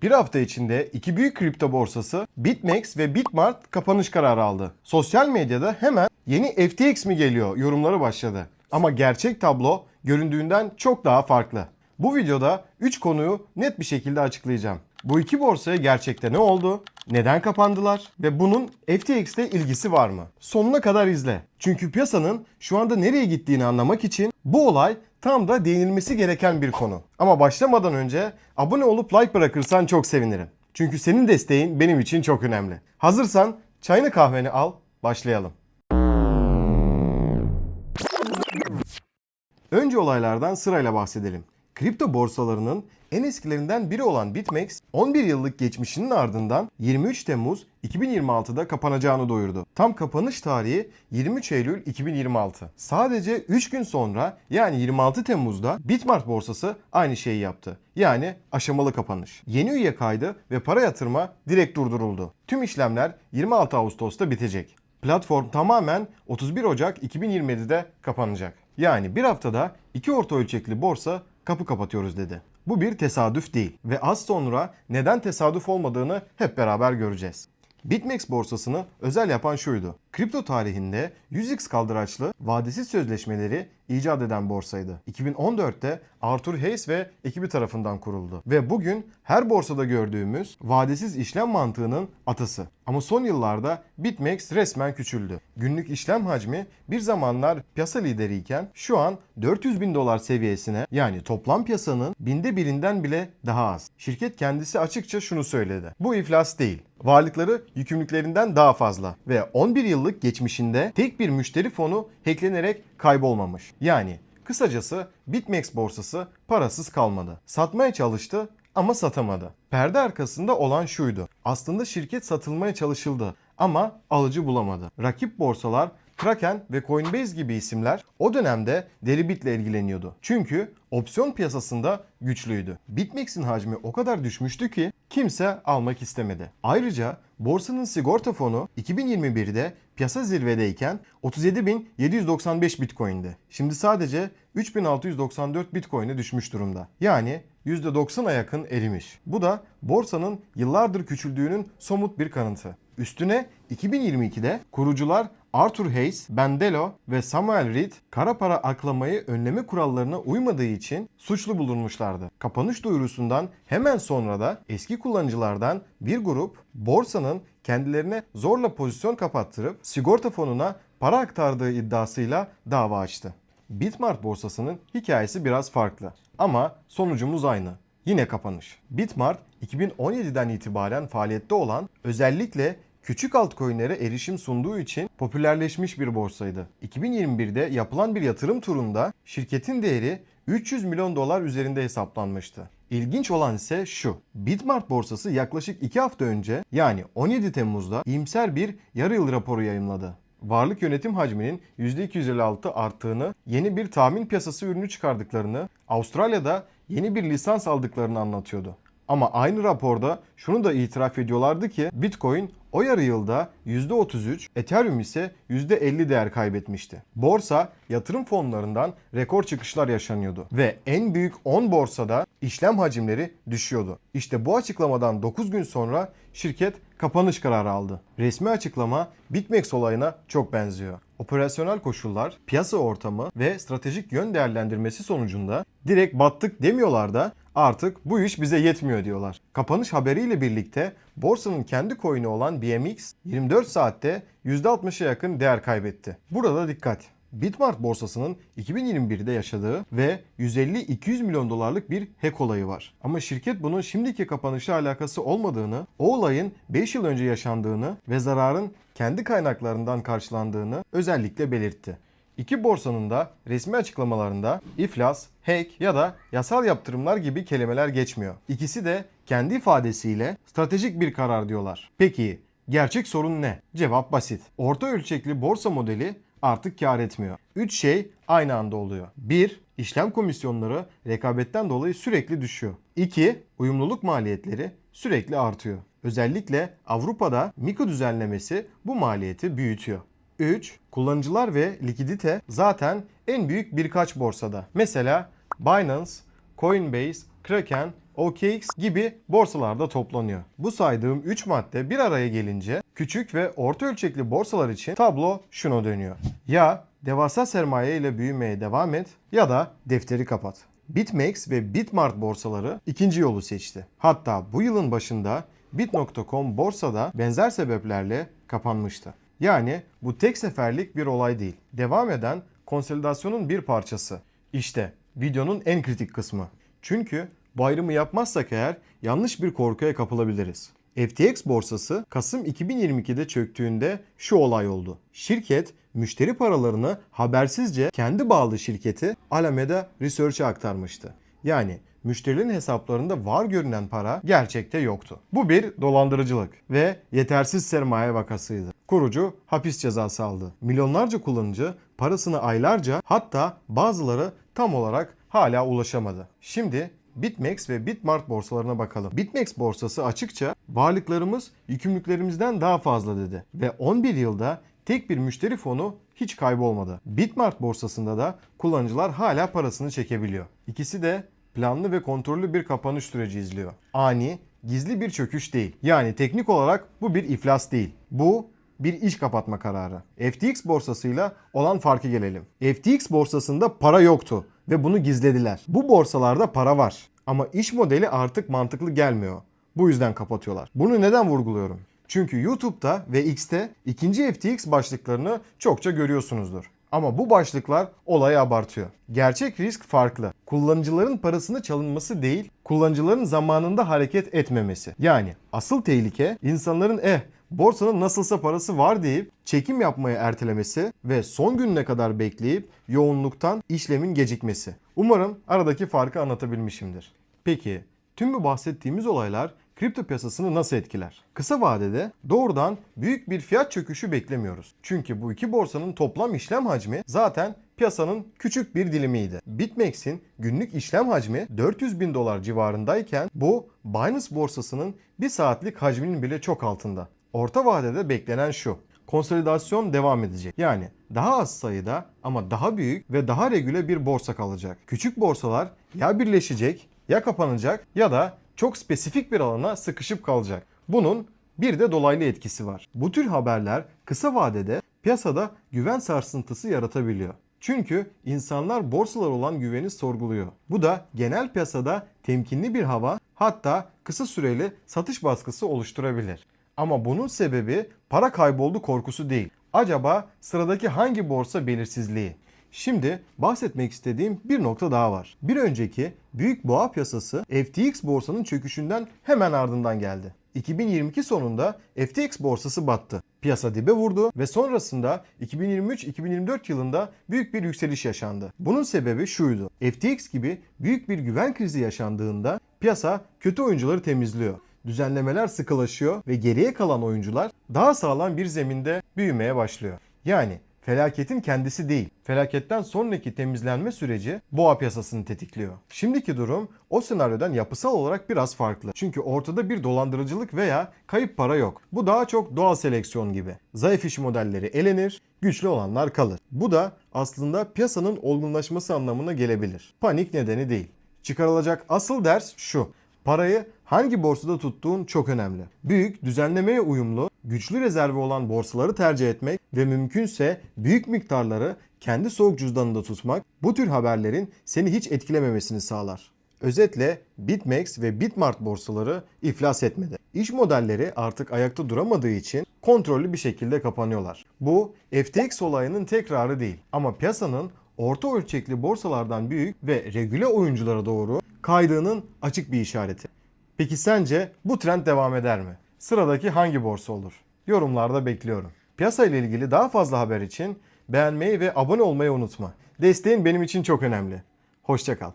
Bir hafta içinde iki büyük kripto borsası BitMEX ve Bitmart kapanış kararı aldı. Sosyal medyada hemen yeni FTX mi geliyor yorumları başladı. Ama gerçek tablo göründüğünden çok daha farklı. Bu videoda 3 konuyu net bir şekilde açıklayacağım. Bu iki borsaya gerçekte ne oldu? Neden kapandılar? Ve bunun FTX ile ilgisi var mı? Sonuna kadar izle. Çünkü piyasanın şu anda nereye gittiğini anlamak için bu olay tam da değinilmesi gereken bir konu. Ama başlamadan önce abone olup like bırakırsan çok sevinirim. Çünkü senin desteğin benim için çok önemli. Hazırsan çayını kahveni al, başlayalım. Önce olaylardan sırayla bahsedelim. Kripto borsalarının en eskilerinden biri olan BitMEX 11 yıllık geçmişinin ardından 23 Temmuz 2026'da kapanacağını duyurdu. Tam kapanış tarihi 23 Eylül 2026. Sadece 3 gün sonra yani 26 Temmuz'da Bitmart borsası aynı şeyi yaptı. Yani aşamalı kapanış. Yeni üye kaydı ve para yatırma direkt durduruldu. Tüm işlemler 26 Ağustos'ta bitecek. Platform tamamen 31 Ocak 2027'de kapanacak. Yani bir haftada iki orta ölçekli borsa kapı kapatıyoruz dedi. Bu bir tesadüf değil ve az sonra neden tesadüf olmadığını hep beraber göreceğiz. BitMEX borsasını özel yapan şuydu. Kripto tarihinde 100x kaldıraçlı vadesiz sözleşmeleri icat eden borsaydı. 2014'te Arthur Hayes ve ekibi tarafından kuruldu. Ve bugün her borsada gördüğümüz vadesiz işlem mantığının atası. Ama son yıllarda BitMEX resmen küçüldü. Günlük işlem hacmi bir zamanlar piyasa lideriyken şu an 400 bin dolar seviyesine, yani toplam piyasanın binde birinden bile daha az. Şirket kendisi açıkça şunu söyledi. Bu iflas değil. Varlıkları yükümlülüklerinden daha fazla ve 11 yıllık geçmişinde tek bir müşteri fonu hacklenerek kaybolmamış. Yani kısacası BitMEX borsası parasız kalmadı. Satmaya çalıştı ama satamadı. Perde arkasında olan şuydu. Aslında şirket satılmaya çalışıldı ama alıcı bulamadı. Rakip borsalar Kraken ve Coinbase gibi isimler o dönemde Deribit'le ilgileniyordu. Çünkü opsiyon piyasasında güçlüydü. BitMEX'in hacmi o kadar düşmüştü ki kimse almak istemedi. Ayrıca borsanın sigorta fonu 2021'de piyasa zirvedeyken 37.795 Bitcoin'di. Şimdi sadece 3.694 Bitcoin'e düşmüş durumda. Yani %90'a yakın erimiş. Bu da borsanın yıllardır küçüldüğünün somut bir kanıtı. Üstüne 2022'de kurucular Arthur Hayes, Ben Delo ve Samuel Reed kara para aklamayı önleme kurallarına uymadığı için suçlu bulunmuşlardı. Kapanış duyurusundan hemen sonra da eski kullanıcılardan bir grup borsanın kendilerine zorla pozisyon kapattırıp sigorta fonuna para aktardığı iddiasıyla dava açtı. Bitmart borsasının hikayesi biraz farklı ama sonucumuz aynı. Yine kapanış. Bitmart 2017'den itibaren faaliyette olan, özellikle küçük altcoin'lere erişim sunduğu için popülerleşmiş bir borsaydı. 2021'de yapılan bir yatırım turunda şirketin değeri 300 milyon dolar üzerinde hesaplanmıştı. İlginç olan ise şu. Bitmart borsası yaklaşık 2 hafta önce, yani 17 Temmuz'da iyimser bir yarı yıl raporu yayımladı. Varlık yönetim hacminin %256 arttığını, yeni bir tahmin piyasası ürünü çıkardıklarını, Avustralya'da yeni bir lisans aldıklarını anlatıyordu. Ama aynı raporda şunu da itiraf ediyorlardı ki Bitcoin o yarı yılda %33, Ethereum ise %50 değer kaybetmişti. Borsa yatırım fonlarından rekor çıkışlar yaşanıyordu ve en büyük 10 borsada işlem hacimleri düşüyordu. İşte bu açıklamadan 9 gün sonra şirket kapanış kararı aldı. Resmi açıklama BitMEX olayına çok benziyor. Operasyonel koşullar, piyasa ortamı ve stratejik yön değerlendirmesi sonucunda direkt battık demiyorlar da artık bu iş bize yetmiyor diyorlar. Kapanış haberiyle birlikte borsanın kendi coin'i olan BMX 24 saatte %60'a yakın değer kaybetti. Burada dikkat. Bitmart borsasının 2021'de yaşadığı ve 150-200 milyon dolarlık bir hack olayı var. Ama şirket bunun şimdiki kapanışla alakası olmadığını, o olayın 5 yıl önce yaşandığını ve zararın kendi kaynaklarından karşılandığını özellikle belirtti. İki borsanın da resmi açıklamalarında iflas, hack ya da yasal yaptırımlar gibi kelimeler geçmiyor. İkisi de kendi ifadesiyle stratejik bir karar diyorlar. Peki gerçek sorun ne? Cevap basit. Orta ölçekli borsa modeli artık kar etmiyor. 3 şey aynı anda oluyor. 1. İşlem komisyonları rekabetten dolayı sürekli düşüyor. 2. Uyumluluk maliyetleri sürekli artıyor. Özellikle Avrupa'da MiCA düzenlemesi bu maliyeti büyütüyor. 3. Kullanıcılar ve likidite zaten en büyük birkaç borsada. Mesela Binance, Coinbase, Kraken, OKX gibi borsalarda toplanıyor. Bu saydığım 3 madde bir araya gelince küçük ve orta ölçekli borsalar için tablo şuna dönüyor. Ya devasa sermaye ile büyümeye devam et ya da defteri kapat. BitMEX ve Bitmart borsaları ikinci yolu seçti. Hatta bu yılın başında Bit.com borsada benzer sebeplerle kapanmıştı. Yani bu tek seferlik bir olay değil. Devam eden konsolidasyonun bir parçası. İşte videonun en kritik kısmı. Çünkü bu ayrımı yapmazsak eğer yanlış bir korkuya kapılabiliriz. FTX borsası Kasım 2022'de çöktüğünde şu olay oldu. Şirket müşteri paralarını habersizce kendi bağlı şirketi Alameda Research'e aktarmıştı. Yani müşterilerin hesaplarında var görünen para gerçekte yoktu. Bu bir dolandırıcılık ve yetersiz sermaye vakasıydı. Kurucu hapis cezası aldı. Milyonlarca kullanıcı parasını aylarca, hatta bazıları tam olarak hala ulaşamadı. Şimdi BitMEX ve Bitmart borsalarına bakalım. BitMEX borsası açıkça varlıklarımız yükümlülüklerimizden daha fazla dedi ve 11 yılda tek bir müşteri fonu hiç kaybolmadı. Bitmart borsasında da kullanıcılar hala parasını çekebiliyor. İkisi de planlı ve kontrollü bir kapanış süreci izliyor. Ani, gizli bir çöküş değil. Yani teknik olarak bu bir iflas değil. Bu bir iş kapatma kararı. FTX borsasıyla olan farkı gelelim. FTX borsasında para yoktu ve bunu gizlediler. Bu borsalarda para var ama iş modeli artık mantıklı gelmiyor. Bu yüzden kapatıyorlar. Bunu neden vurguluyorum? Çünkü YouTube'da ve X'te ikinci FTX başlıklarını çokça görüyorsunuzdur. Ama bu başlıklar olayı abartıyor. Gerçek risk farklı. Kullanıcıların parasını çalınması değil, kullanıcıların zamanında hareket etmemesi. Yani asıl tehlike insanların borsanın nasılsa parası var deyip çekim yapmayı ertelemesi ve son gününe kadar bekleyip yoğunluktan işlemin gecikmesi. Umarım aradaki farkı anlatabilmişimdir. Peki tüm bu bahsettiğimiz olaylar kripto piyasasını nasıl etkiler? Kısa vadede doğrudan büyük bir fiyat çöküşü beklemiyoruz. Çünkü bu iki borsanın toplam işlem hacmi zaten piyasanın küçük bir dilimiydi. BitMEX'in günlük işlem hacmi 400 bin dolar civarındayken bu Binance borsasının bir saatlik hacminin bile çok altında. Orta vadede beklenen şu: konsolidasyon devam edecek. Yani daha az sayıda ama daha büyük ve daha regüle bir borsa kalacak. Küçük borsalar ya birleşecek, ya kapanacak ya da çok spesifik bir alana sıkışıp kalacak. Bunun bir de dolaylı etkisi var. Bu tür haberler kısa vadede piyasada güven sarsıntısı yaratabiliyor. Çünkü insanlar borsalara olan güveni sorguluyor. Bu da genel piyasada temkinli bir hava, hatta kısa süreli satış baskısı oluşturabilir. Ama bunun sebebi para kayboldu korkusu değil. Acaba sıradaki hangi borsa belirsizliği? Şimdi bahsetmek istediğim bir nokta daha var. Bir önceki büyük boğa piyasası FTX borsanın çöküşünden hemen ardından geldi. 2022 sonunda FTX borsası battı. Piyasa dibe vurdu ve sonrasında 2023-2024 yılında büyük bir yükseliş yaşandı. Bunun sebebi şuydu: FTX gibi büyük bir güven krizi yaşandığında piyasa kötü oyuncuları temizliyor. Düzenlemeler sıkılaşıyor ve geriye kalan oyuncular daha sağlam bir zeminde büyümeye başlıyor. Yani felaketin kendisi değil, felaketten sonraki temizlenme süreci boğa piyasasını tetikliyor. Şimdiki durum o senaryodan yapısal olarak biraz farklı. Çünkü ortada bir dolandırıcılık veya kayıp para yok. Bu daha çok doğal seleksiyon gibi. Zayıf iş modelleri elenir, güçlü olanlar kalır. Bu da aslında piyasanın olgunlaşması anlamına gelebilir. Panik nedeni değil. Çıkarılacak asıl ders şu: parayı hangi borsada tuttuğun çok önemli. Büyük, düzenlemeye uyumlu, güçlü rezervi olan borsaları tercih etmek ve mümkünse büyük miktarları kendi soğuk cüzdanında tutmak bu tür haberlerin seni hiç etkilememesini sağlar. Özetle BitMEX ve Bitmart borsaları iflas etmedi. İş modelleri artık ayakta duramadığı için kontrollü bir şekilde kapanıyorlar. Bu FTX olayının tekrarı değil ama piyasanın orta ölçekli borsalardan büyük ve regüle oyunculara doğru kaydığının açık bir işareti. Peki sence bu trend devam eder mi? Sıradaki hangi borsa olur? Yorumlarda bekliyorum. Piyasa ile ilgili daha fazla haber için beğenmeyi ve abone olmayı unutma. Desteğin benim için çok önemli. Hoşça kal.